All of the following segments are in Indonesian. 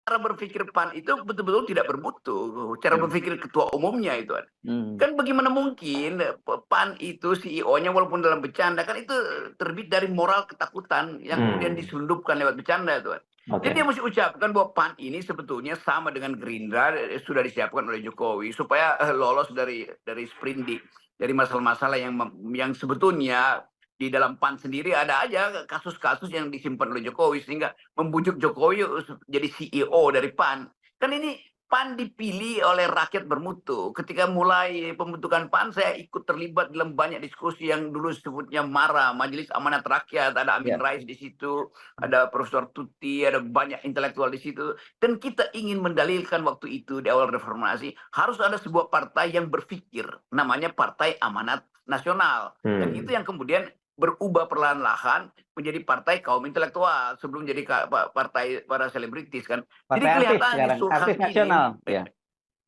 cara berpikir PAN itu betul-betul tidak bermutu, cara Hmm. berpikir ketua umumnya itu. Hmm. Kan bagaimana mungkin PAN itu CEO-nya walaupun dalam bercanda kan itu terbit dari moral ketakutan yang kemudian Hmm. diselundupkan lewat bercanda itu. Jadi dia Oke. mesti ucapkan bahwa PAN ini sebetulnya sama dengan Gerindra sudah disiapkan oleh Jokowi supaya lolos dari sprindik, dari masalah-masalah yang sebetulnya di dalam PAN sendiri ada aja kasus-kasus yang disimpan oleh Jokowi sehingga membujuk Jokowi jadi CEO dari PAN. Kan ini PAN dipilih oleh rakyat bermutu. Ketika mulai pembentukan PAN, saya ikut terlibat dalam banyak diskusi yang dulu sebutnya MARA, Majelis Amanat Rakyat. Ada Amin Ya. Rais di situ, ada Profesor Tuti, ada banyak intelektual di situ. Dan kita ingin mendalilkan waktu itu di awal reformasi, harus ada sebuah partai yang berpikir, namanya Partai Amanat Nasional. Dan itu yang kemudian berubah perlahan-lahan menjadi partai kaum intelektual sebelum jadi partai para selebritis kan. Jadi Partai artis kelihatan di sekarang, Sulhas artis ini nasional, ya.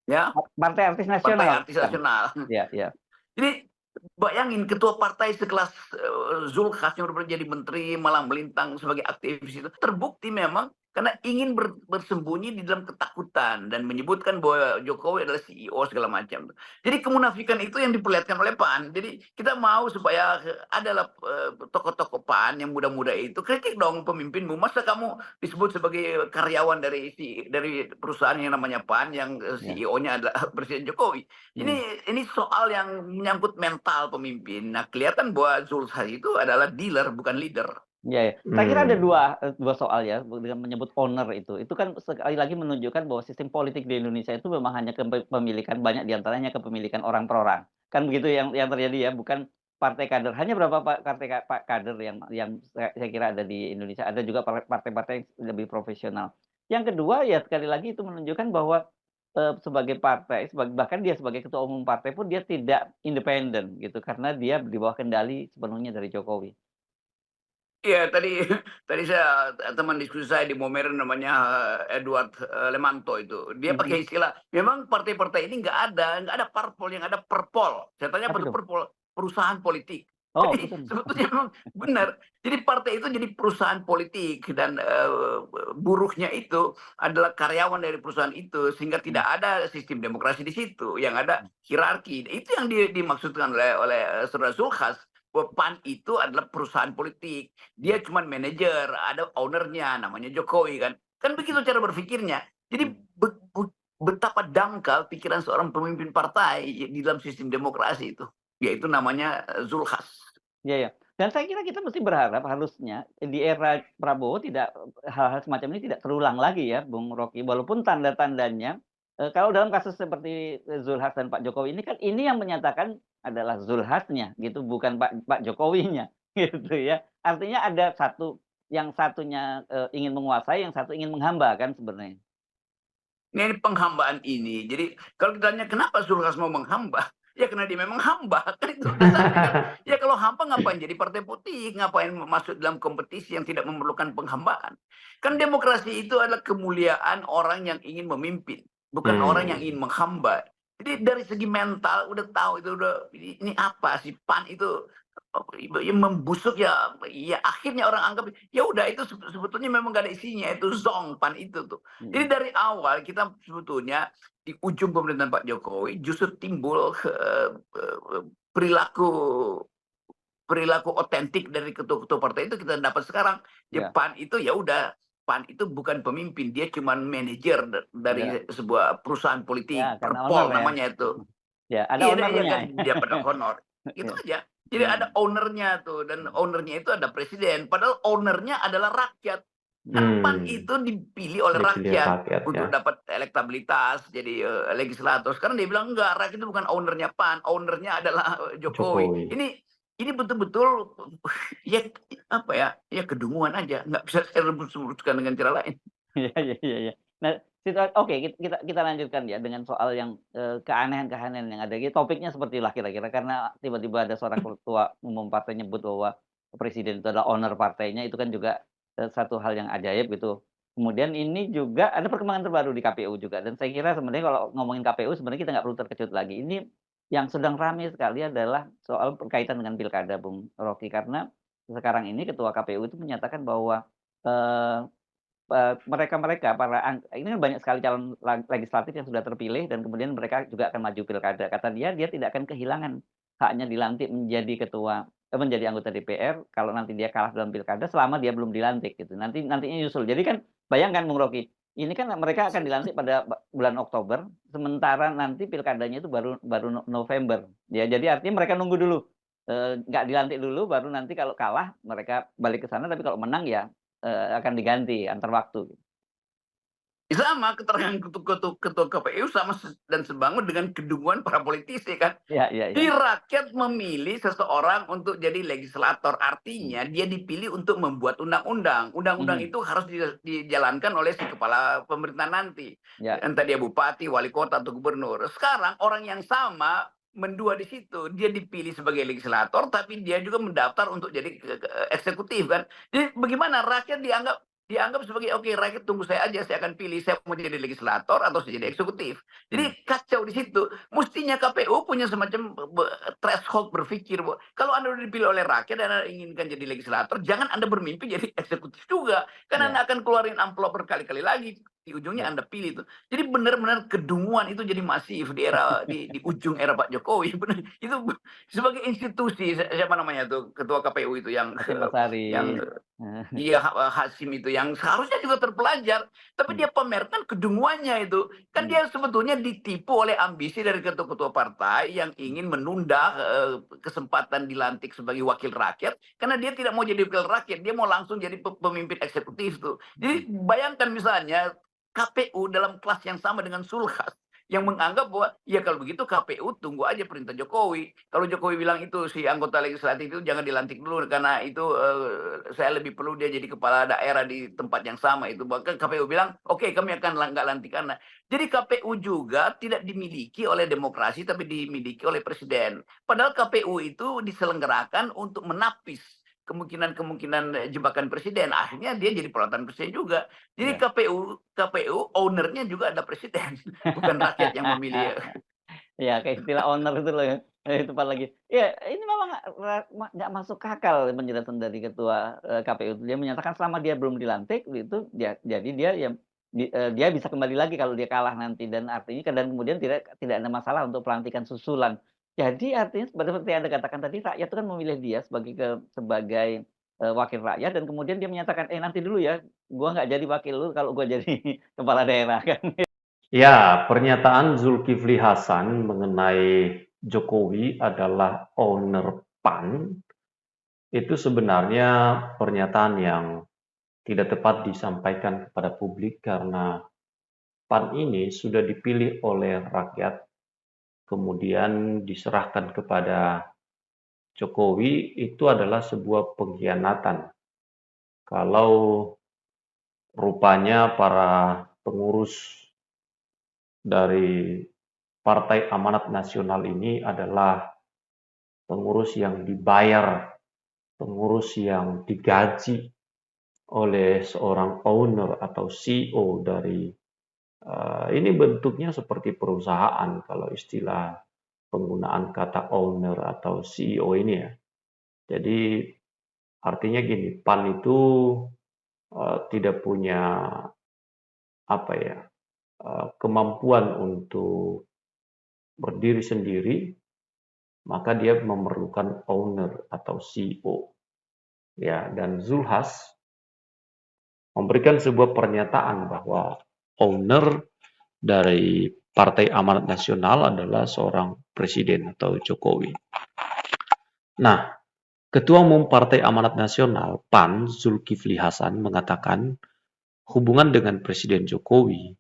ya Partai artis partai nasional artis sekarang. nasional. Ya, ya. Jadi bayangin ketua partai sekelas Zulkifli yang baru jadi menteri malah melintang sebagai aktivis itu terbukti memang karena ingin bersembunyi di dalam ketakutan dan menyebutkan bahwa Jokowi adalah CEO segala macam. Jadi kemunafikan itu yang diperlihatkan oleh PAN. Jadi kita mau supaya adalah tokoh-tokoh PAN yang muda-muda itu kritik dong pemimpinmu. Masa kamu disebut sebagai karyawan dari perusahaan yang namanya PAN yang Ya. CEO-nya adalah Presiden Jokowi. Ini soal yang menyangkut mental pemimpin. Nah, kelihatan bahwa Zulkifli itu adalah dealer bukan leader. Iya, ya. Saya kira ada dua soal ya dengan menyebut owner itu. Itu kan sekali lagi menunjukkan bahwa sistem politik di Indonesia itu memang hanya kepemilikan banyak diantaranya kepemilikan orang per orang. Kan begitu yang terjadi ya, bukan partai kader. Hanya berapa partai kader yang saya kira ada di Indonesia. Ada juga partai-partai yang lebih profesional. Yang kedua ya sekali lagi itu menunjukkan bahwa sebagai partai, bahkan dia sebagai ketua umum partai pun dia tidak independen gitu karena dia di bawah kendali sepenuhnya dari Jokowi. Iya, tadi tadi saya teman diskusi saya di Momeren namanya Edward Lemanto itu. Dia Mhm. pakai istilah, memang partai-partai ini nggak ada parpol, yang ada perpol. Saya tanya apa Apa itu tuh? perpol? Perusahaan politik. Oh, Jadi betul. sebetulnya memang benar. Jadi partai itu jadi perusahaan politik dan buruhnya itu adalah karyawan dari perusahaan itu sehingga tidak ada sistem demokrasi di situ. Yang ada hierarki. Itu yang dimaksudkan oleh Saudara Zulkifli bahwa PAN itu adalah perusahaan politik. Dia cuma manajer, ada ownernya namanya Jokowi kan. Kan begitu cara berpikirnya. Jadi betapa dangkal pikiran seorang pemimpin partai di dalam sistem demokrasi itu. Yaitu namanya Zulhas. Iya, ya. Dan saya kira kita mesti berharap harusnya di era Prabowo tidak hal-hal semacam ini tidak terulang lagi ya, Bung Rocky. Walaupun tanda-tandanya, kalau dalam kasus seperti Zulhas dan Pak Jokowi ini kan ini yang menyatakan adalah Zulhasnya gitu, bukan Pak Jokowinya, gitu ya. Artinya ada yang satunya, ingin menguasai, yang satu ingin menghamba kan sebenarnya. Ini penghambaan ini. Jadi kalau ditanya kenapa Zulhas mau menghamba? Ya karena dia memang hamba. Kan itu dasarnya kan. Ya kalau hamba ngapain jadi partai putih? Ngapain masuk dalam kompetisi yang tidak memerlukan penghambaan? Kan demokrasi itu adalah kemuliaan orang yang ingin memimpin. Bukan orang yang ingin menghamba. Jadi dari segi mental udah tahu itu udah ini apa sih PAN itu yang membusuk ya akhirnya orang anggap ya udah itu sebetulnya memang gak ada isinya itu zong PAN itu tuh. Jadi Mhm. dari awal kita sebetulnya di ujung pemerintahan Pak Jokowi justru timbul perilaku perilaku otentik dari ketua-ketua partai itu kita dapat sekarang. Ya Ya, PAN itu ya udah PAN itu bukan pemimpin, dia cuma manajer ya, dari sebuah perusahaan ya, politik, karena owner Perpol ya. namanya itu. Ya, ada Iya, dia ownernya. kan dia pada honor. Itu Ya. aja. Jadi ada Mhm. ownernya tuh dan ownernya itu ada presiden. Padahal ownernya adalah rakyat. Kan PAN itu dipilih oleh Dipilih rakyat rakyat ya. untuk dapat elektabilitas jadi legislator. Sekarang dia bilang enggak, rakyat itu bukan ownernya PAN, ownernya adalah Jokowi. Jokowi. Ini betul-betul ya apa ya? Ya kedunguan aja, nggak bisa saya rebus-rebuskan dengan cara lain. Iya, iya, iya, iya. Nah, oke, kita lanjutkan ya dengan soal yang, keanehan-keanehan yang ada. Topiknya sepertilah kira-kira karena tiba-tiba ada seorang ketua umum partai nyebut bahwa presiden itu adalah owner partainya, itu kan juga, satu hal yang ajaib gitu. Kemudian ini juga ada perkembangan terbaru di KPU juga dan saya kira sebenarnya kalau ngomongin KPU sebenarnya kita nggak perlu terkejut lagi. Ini yang sedang ramai sekali adalah soal berkaitan dengan pilkada, Bung Rocky, karena sekarang ini ketua KPU itu menyatakan bahwa, mereka-mereka ini kan banyak sekali calon legislatif yang sudah terpilih dan kemudian mereka juga akan maju pilkada. Kata dia tidak akan kehilangan haknya dilantik menjadi anggota DPR kalau nanti dia kalah dalam pilkada selama dia belum dilantik gitu. Nantinya nyusul. Jadi kan bayangkan Bung Rocky, ini kan mereka akan dilantik pada bulan Oktober, sementara nanti pilkadanya itu baru November. Ya, jadi artinya mereka nunggu dulu. Nggak dilantik dulu, baru nanti kalau kalah mereka balik ke sana, tapi kalau menang ya akan diganti antar waktu. Sama keterangan ketua KPU sama dan sebangun dengan kedunguan para politisi kan. Iya, iya, Di iya. rakyat memilih seseorang untuk jadi legislator, artinya dia dipilih untuk membuat undang-undang. Undang-undang Mhm. itu harus dijalankan oleh si kepala pemerintahan nanti. Ya, Entah dia bupati, wali kota, atau gubernur. Sekarang orang yang sama mendua di situ. Dia dipilih sebagai legislator, tapi dia juga mendaftar untuk jadi eksekutif kan. Jadi bagaimana rakyat dianggap sebagai oke, rakyat tunggu saya aja, saya akan pilih saya mau jadi legislator atau saya jadi eksekutif. Jadi kacau di situ. Mestinya KPU punya semacam threshold berpikir bahwa kalau Anda sudah dipilih oleh rakyat dan Anda inginkan jadi legislator, jangan Anda bermimpi jadi eksekutif juga. Karena ya, Anda akan keluarin amplop berkali-kali lagi. Di ujungnya ya. Anda pilih itu. Jadi benar-benar kedunguan itu jadi masif di ujung era Pak Jokowi. Benar. Itu sebagai institusi, siapa namanya tuh ketua KPU itu Hasyim Asyari. yang iya, Hasyim itu yang seharusnya juga terpelajar, tapi dia pamerkan kedunguannya itu. Kan dia sebetulnya ditipu oleh ambisi dari ketua-ketua partai yang ingin menunda kesempatan dilantik sebagai wakil rakyat, karena dia tidak mau jadi wakil rakyat, dia mau langsung jadi pemimpin eksekutif tuh. Jadi bayangkan misalnya KPU dalam kelas yang sama dengan Sulhas, yang menganggap bahwa ya kalau begitu KPU tunggu aja perintah Jokowi. Kalau Jokowi bilang itu si anggota legislatif itu jangan dilantik dulu karena itu saya lebih perlu dia jadi kepala daerah di tempat yang sama itu. Bahkan KPU bilang oke, kami akan nggak lantik karena. Jadi KPU juga tidak dimiliki oleh demokrasi tapi dimiliki oleh presiden. Padahal KPU itu diselenggarakan untuk menapis kemungkinan jebakan presiden. Akhirnya dia jadi peralatan presiden juga. Jadi Ya. KPU ownernya juga ada presiden, bukan rakyat yang memilih. Ya, kayak istilah owner itu loh ya, itu tepat lagi. Ya, ini memang nggak masuk akal penjelasan dari ketua, KPU. Dia menyatakan selama dia belum dilantik itu jadi dia ya dia bisa kembali lagi kalau dia kalah nanti dan artinya dan kemudian tidak ada masalah untuk pelantikan susulan. Jadi artinya seperti yang Anda katakan tadi, rakyat itu kan memilih dia sebagai, wakil rakyat dan kemudian dia menyatakan, nanti dulu ya, gua nggak jadi wakil lu kalau gua jadi kepala daerah," kan. Ya, pernyataan Zulkifli Hasan mengenai Jokowi adalah owner PAN itu sebenarnya pernyataan yang tidak tepat disampaikan kepada publik karena PAN ini sudah dipilih oleh rakyat, kemudian diserahkan kepada Jokowi itu adalah sebuah pengkhianatan. Kalau rupanya para pengurus dari Partai Amanat Nasional ini adalah pengurus yang dibayar, pengurus yang digaji oleh seorang owner atau CEO dari ini bentuknya seperti perusahaan kalau istilah penggunaan kata owner atau CEO ini ya. Jadi artinya gini, PAN itu tidak punya apa ya kemampuan untuk berdiri sendiri, maka dia memerlukan owner atau CEO. Ya, dan Zulhas memberikan sebuah pernyataan bahwa owner dari Partai Amanat Nasional adalah seorang presiden atau Jokowi. Nah, Ketua Umum Partai Amanat Nasional PAN Zulkifli Hasan mengatakan hubungan dengan Presiden Jokowi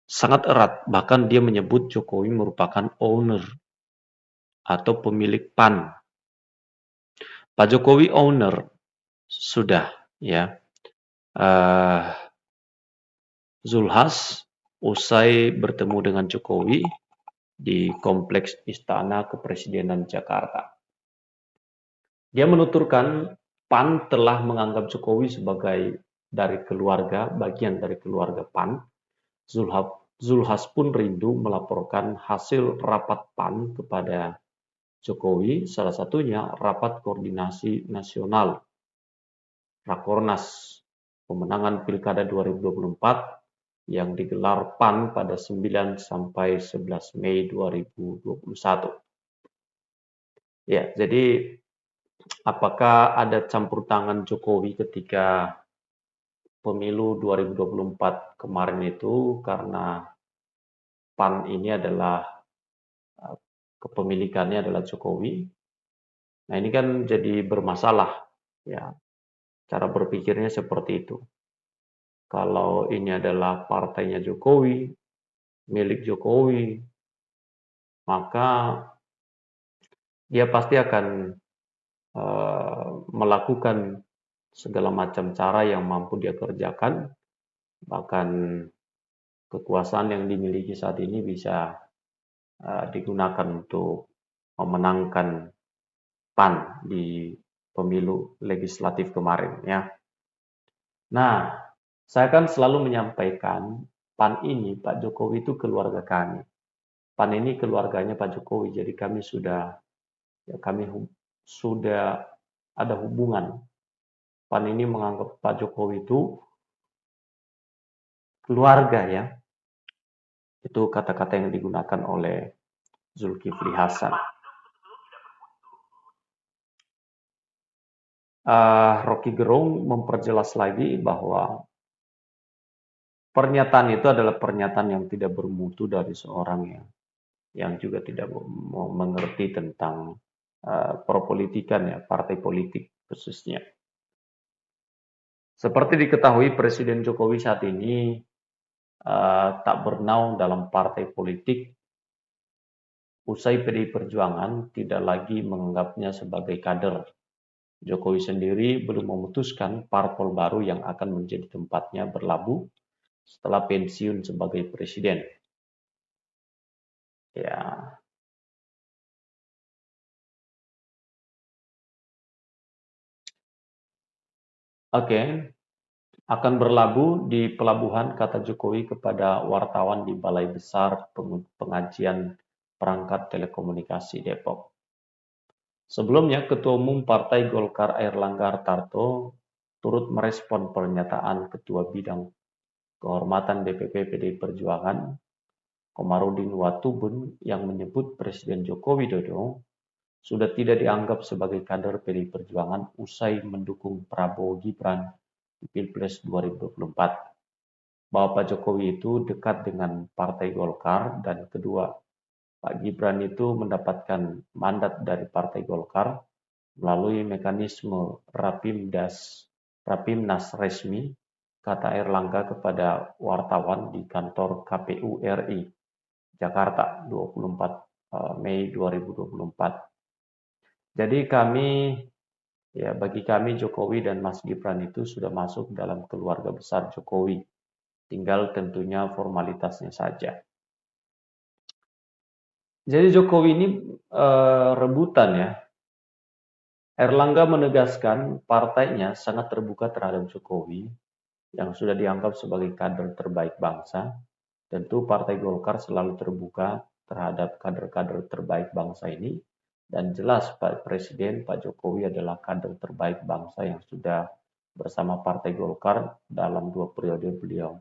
sangat erat, bahkan dia menyebut Jokowi merupakan owner atau pemilik PAN. Pak Jokowi owner sudah ya. Zulhas usai bertemu dengan Jokowi di Kompleks Istana Kepresidenan Jakarta. Dia menuturkan PAN telah menganggap Jokowi sebagai bagian dari keluarga PAN. Zulhas pun rindu melaporkan hasil rapat PAN kepada Jokowi, salah satunya rapat koordinasi nasional Rakornas pemenangan Pilkada 2024 yang digelar PAN pada 9 sampai 11 Mei 2021. Ya, jadi apakah ada campur tangan Jokowi ketika pemilu 2024 kemarin itu karena PAN ini adalah kepemilikannya adalah Jokowi. Nah, ini kan jadi bermasalah ya. Cara berpikirnya seperti itu. Kalau ini adalah partainya Jokowi, milik Jokowi, maka dia pasti akan melakukan segala macam cara yang mampu dia kerjakan, bahkan kekuasaan yang dimiliki saat ini bisa digunakan untuk memenangkan PAN di pemilu legislatif kemarin ya. Nah, saya kan selalu menyampaikan PAN ini Pak Jokowi itu keluarga kami. PAN ini keluarganya Pak Jokowi, jadi kami sudah ada hubungan. PAN ini menganggap Pak Jokowi itu keluarga ya. Itu kata-kata yang digunakan oleh Zulkifli Hasan. Rocky Gerung memperjelas lagi bahwa pernyataan itu adalah pernyataan yang tidak bermutu dari seorang yang juga tidak mengerti tentang perpolitikan ya, partai politik khususnya. Seperti diketahui Presiden Jokowi saat ini tak bernaung dalam partai politik. Usai PDI Perjuangan tidak lagi menganggapnya sebagai kader. Jokowi sendiri belum memutuskan parpol baru yang akan menjadi tempatnya berlabuh setelah pensiun sebagai presiden. Ya. Oke. Akan berlabuh di pelabuhan, kata Jokowi kepada wartawan di Balai Besar Pengajian Perangkat Telekomunikasi Depok. Sebelumnya, Ketua Umum Partai Golkar Airlangga Hartarto turut merespon pernyataan Ketua Bidang Kehormatan DPP PDI Perjuangan, Komarudin Watubun, yang menyebut Presiden Joko Widodo sudah tidak dianggap sebagai kader PDI Perjuangan usai mendukung Prabowo Gibran di Pilpres 2024. Bahwa Pak Jokowi itu dekat dengan Partai Golkar dan kedua, Pak Gibran itu mendapatkan mandat dari Partai Golkar melalui mekanisme Rapimnas resmi, kata Airlangga kepada wartawan di kantor KPU RI Jakarta 24 Mei 2024. Jadi bagi kami Jokowi dan Mas Gibran itu sudah masuk dalam keluarga besar Jokowi. Tinggal tentunya formalitasnya saja. Jadi Jokowi ini rebutan ya. Airlangga menegaskan partainya sangat terbuka terhadap Jokowi yang sudah dianggap sebagai kader terbaik bangsa. Tentu Partai Golkar selalu terbuka terhadap kader-kader terbaik bangsa ini. Dan jelas Pak Presiden, Pak Jokowi adalah kader terbaik bangsa yang sudah bersama Partai Golkar dalam 2 periode beliau.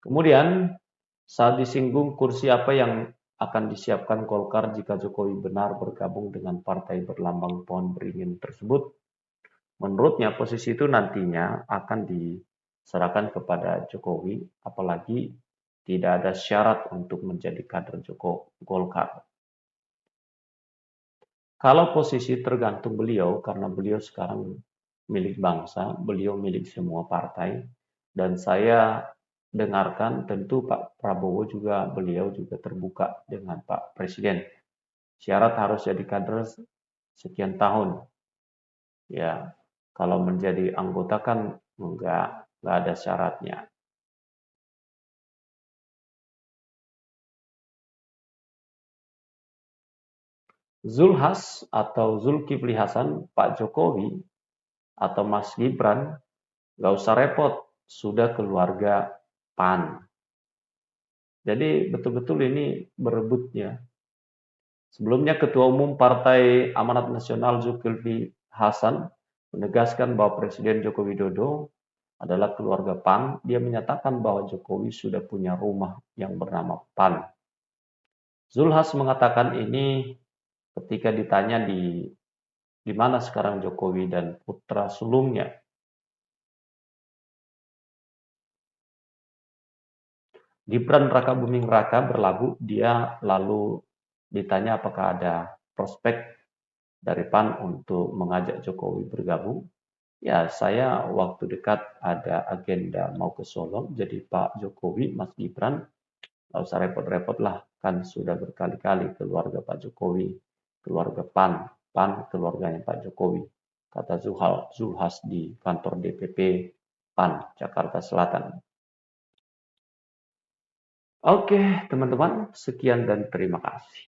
Kemudian saat disinggung kursi apa yang akan disiapkan Golkar jika Jokowi benar bergabung dengan partai berlambang pohon beringin tersebut, menurutnya posisi itu nantinya akan diserahkan kepada Jokowi, apalagi tidak ada syarat untuk menjadi kader Golkar. Kalau posisi tergantung beliau, karena beliau sekarang milik bangsa, beliau milik semua partai, dan saya dengarkan tentu Pak Prabowo beliau juga terbuka dengan Pak Presiden. Syarat harus jadi kader sekian tahun. Ya, kalau menjadi anggota kan enggak ada syaratnya. Zulhas atau Zulkifli Hasan, Pak Jokowi atau Mas Gibran, nggak usah repot, sudah keluarga PAN. Jadi betul-betul ini berebutnya. Sebelumnya Ketua Umum Partai Amanat Nasional Zulkifli Hasan menegaskan bahwa Presiden Joko Widodo adalah keluarga PAN. Dia menyatakan bahwa Jokowi sudah punya rumah yang bernama PAN. Zulhas mengatakan ini ketika ditanya di mana sekarang Jokowi dan putra sulungnya. Gibran Rakabuming Raka berlabuh, dia lalu ditanya apakah ada prospek dari PAN untuk mengajak Jokowi bergabung. Ya, saya waktu dekat ada agenda mau ke Solo, jadi Pak Jokowi, Mas Gibran, nggak usah repot-repot lah, kan sudah berkali-kali keluarga Pak Jokowi, keluarga PAN, PAN keluarganya Pak Jokowi, kata Zulhas di kantor DPP PAN, Jakarta Selatan. Oke, teman-teman, sekian dan terima kasih.